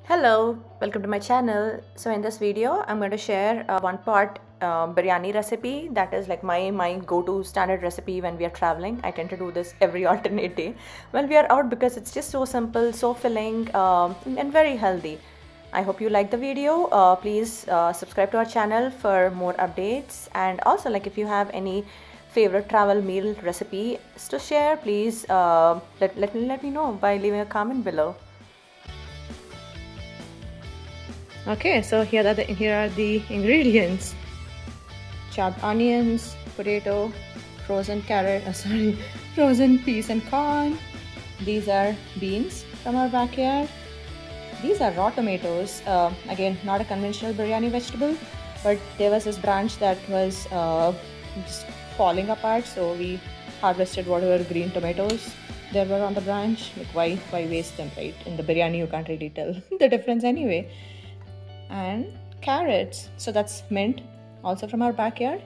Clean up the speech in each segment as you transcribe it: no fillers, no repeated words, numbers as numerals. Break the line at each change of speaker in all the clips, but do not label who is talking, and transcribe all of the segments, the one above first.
Hello, welcome to my channel. So in this video I'm going to share a one pot biryani recipe that is like my go-to standard recipe when we are traveling. I tend to do this every alternate day when we are out because it's just so simple, so filling, and very healthy. I hope you like the video. Please subscribe to our channel for more updates, and also like if you have any favorite travel meal recipe to share, please let me know by leaving a comment below. Okay, so here are the ingredients: chopped onions, potato, frozen carrot, frozen peas and corn. These are beans from our backyard. These are raw tomatoes. Again, not a conventional biryani vegetable, but there was this branch that was just falling apart, so we harvested whatever green tomatoes there were on the branch. Like why waste them, right? In the biryani, you can't really tell the difference anyway. And carrots, so that's mint, also from our backyard.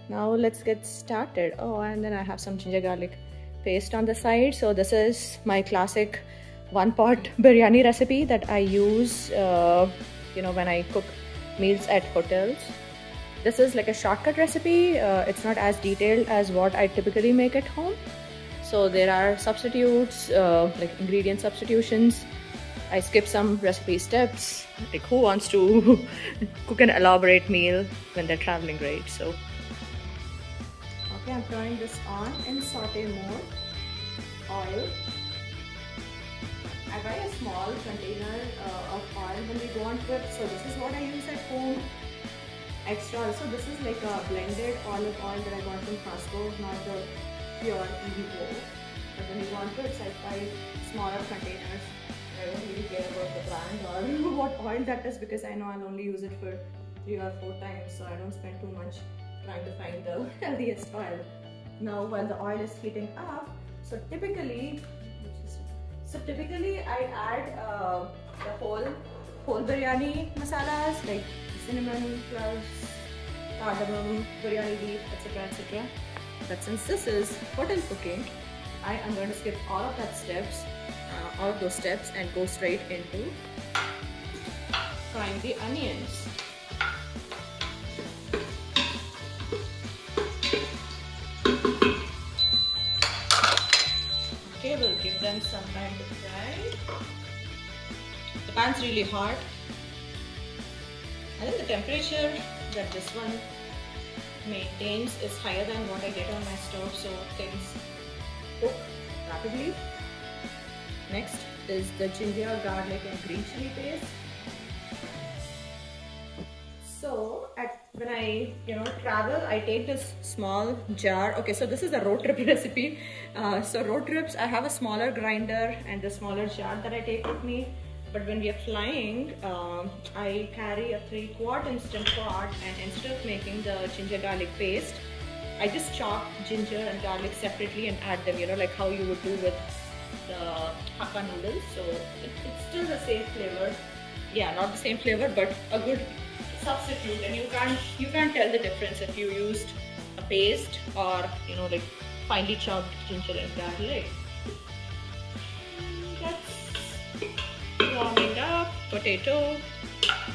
Now let's get started. Oh, and then I have some ginger garlic paste on the side. So this is my classic one pot biryani recipe that I use when I cook meals at hotels. This is like a shortcut recipe. It's not as detailed as what I typically make at home, so there are substitutes, like ingredient substitutions. I skip some recipe steps. Like, who wants to cook an elaborate meal when they're traveling, right? So, okay, I'm throwing this on in saute mode. Oil. I buy a small container of oil when we go on trips. So this is what I use at home. Extra. So this is like a blended olive oil that I got from Costco, not the pure EVO. But when we go on trips, I buy smaller containers. I don't really care about the brand or what oil that is, because I know I'll only use it for 3 or 4 times, so I don't spend too much trying to find the healthiest oil. Now while the oil is heating up, so typically I add the whole biryani masalas like cinnamon, cloves, cardamom, biryani leaf, etc. But since this is hotel cooking, I am going to skip all of those steps and go straight into frying the onions. Okay, we'll give them some time to fry. The pan's really hot. I think the temperature that this one maintains is higher than what I get on my stove, so things cook rapidly. Next is the ginger, garlic and green chili paste. So when I travel, I take this small jar. Okay, so this is a road trip recipe. So road trips, I have a smaller grinder and the smaller jar that I take with me. But when we are flying, I carry a 3-quart InstantPot, and instead of making the ginger garlic paste, I just chop ginger and garlic separately and add them, like how you would do with the hakka noodles. So it's still the same flavor. Yeah, not the same flavor, but a good substitute, and you can't tell the difference if you used a paste or like finely chopped ginger and garlic. That's warming up. Potato.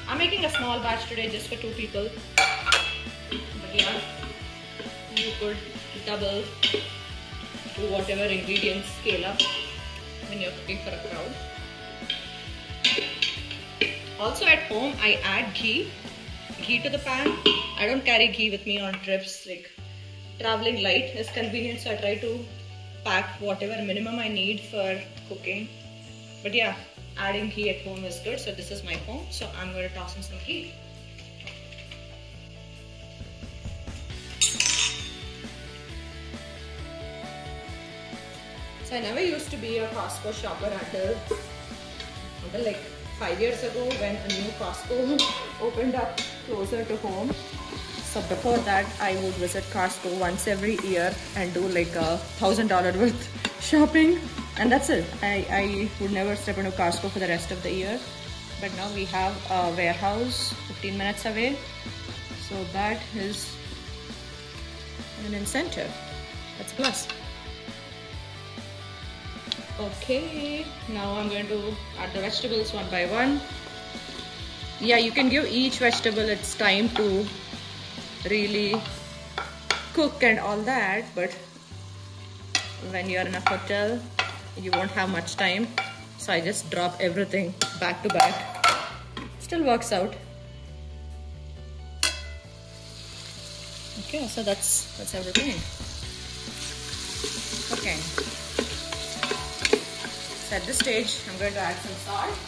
I'm making a small batch today just for 2 people, but yeah, you could double to whatever ingredients scale up when you're cooking for a crowd. Also at home, I add ghee to the pan. I don't carry ghee with me on trips. Like, traveling light is convenient, so I try to pack whatever minimum I need for cooking. But yeah, adding ghee at home is good. So this is my home, so I'm going to toss in some ghee. I never used to be a Costco shopper until like 5 years ago, when a new Costco opened up closer to home. So before that, I would visit Costco once every year and do like $1,000 worth shopping, and that's it. I would never step into Costco for the rest of the year. But now we have a warehouse 15 minutes away, so that is an incentive. That's a plus. Okay, now I'm going to add the vegetables one by one. Yeah, you can give each vegetable its time to really cook and all that, but when you're in a hotel, you won't have much time. So I just drop everything back to back. Still works out. Okay, so that's everything. Okay. So at this stage, I'm going to add some salt.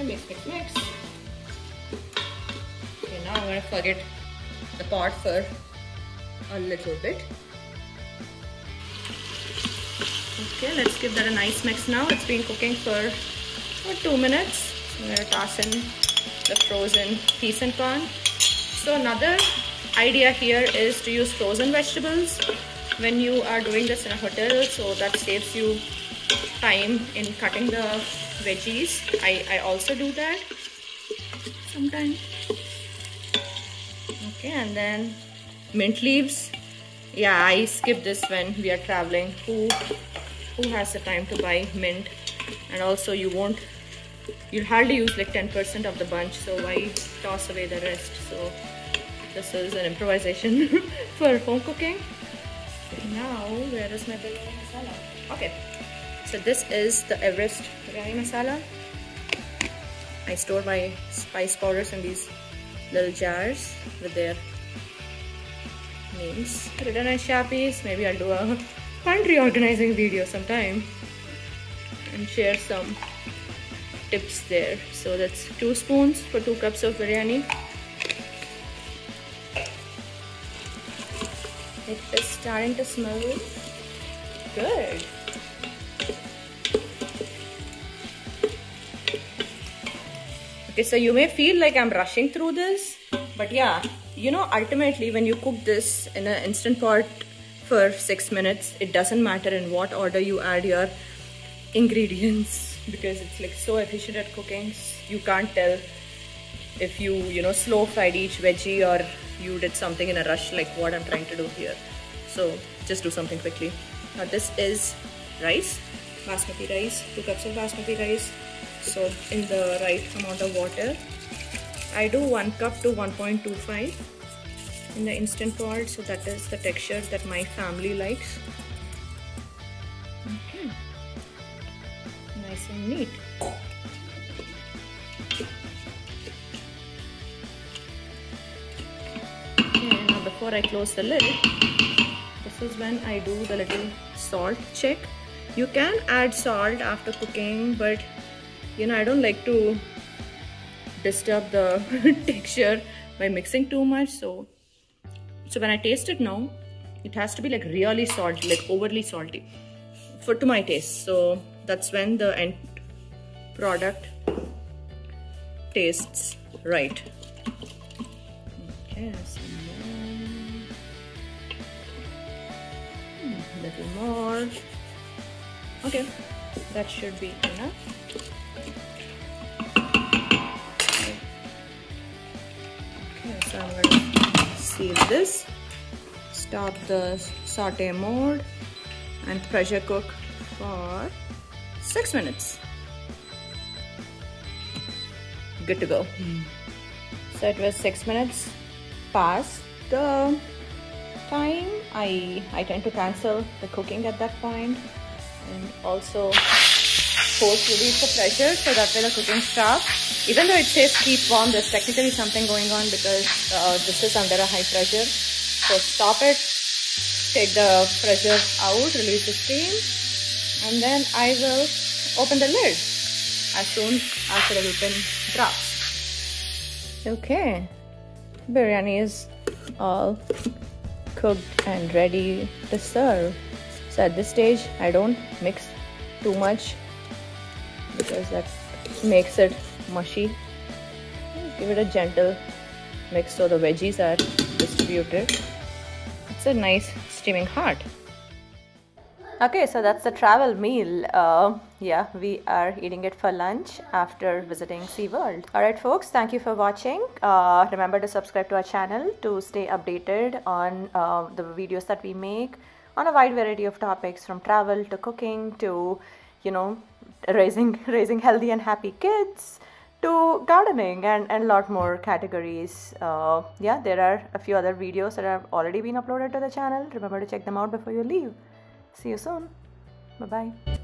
Mix. Okay, now I'm going to forget the pot for a little bit. Okay, let's give that a nice mix now. It's been cooking for about 2 minutes. So I'm going to toss in the frozen peas and corn. So another idea here is to use frozen vegetables when you are doing this in a hotel, so that saves you time in cutting the veggies. I also do that sometimes. Okay, and then mint leaves. Yeah, I skip this when we are traveling. Who has the time to buy mint? And also you'll hardly use like 10% of the bunch, so why toss away the rest? So this is an improvisation for home cooking. Now, where is my biryani masala? Okay, so this is the Everest biryani masala. I store my spice powders in these little jars with their names written on Sharpies. Maybe I'll do a pantry organizing video sometime and share some tips there. So that's 2 spoons for 2 cups of biryani. It is starting to smell good. Okay, so you may feel like I'm rushing through this, but yeah, you know, ultimately when you cook this in an Instant Pot for 6 minutes, it doesn't matter in what order you add your ingredients, because it's like so efficient at cooking. You can't tell if you know, slow fried each veggie or you did something in a rush like what I'm trying to do here. So just do something quickly. Now this is rice, basmati rice, 2 cups of basmati rice. So in the right amount of water, I do 1 cup to 1.25 in the Instant Pot, so that is the texture that my family likes. Okay, nice and neat. Okay, now before I close the lid, this is when I do the little salt check. You can add salt after cooking, but you know, I don't like to disturb the texture by mixing too much. So when I taste it now, it has to be like really salty, like overly salty to my taste. So that's when the end product tastes right. Okay, some more. A little more. Okay, that should be enough. So I'm going to seal this, stop the saute mode, and pressure cook for 6 minutes. Good to go. So it was 6 minutes past the time. I tend to cancel the cooking at that point and also force release the pressure so that way the cooking stops. Even though it says keep warm, there's technically something going on because this is under a high pressure. So stop it, take the pressure out, release the steam, and then I will open the lid as soon as the little pin drops. Okay, biryani is all cooked and ready to serve. So at this stage, I don't mix too much because that makes it mushy. Give it a gentle mix so the veggies are distributed. It's a nice steaming hot. Okay, so that's the travel meal. yeah, we are eating it for lunch after visiting SeaWorld. Alright folks, thank you for watching. Remember to subscribe to our channel to stay updated on the videos that we make on a wide variety of topics, from travel to cooking to, you know, raising healthy and happy kids, to gardening, and a lot more categories. Yeah, there are a few other videos that have already been uploaded to the channel. Remember to check them out before you leave. See you soon. Bye bye.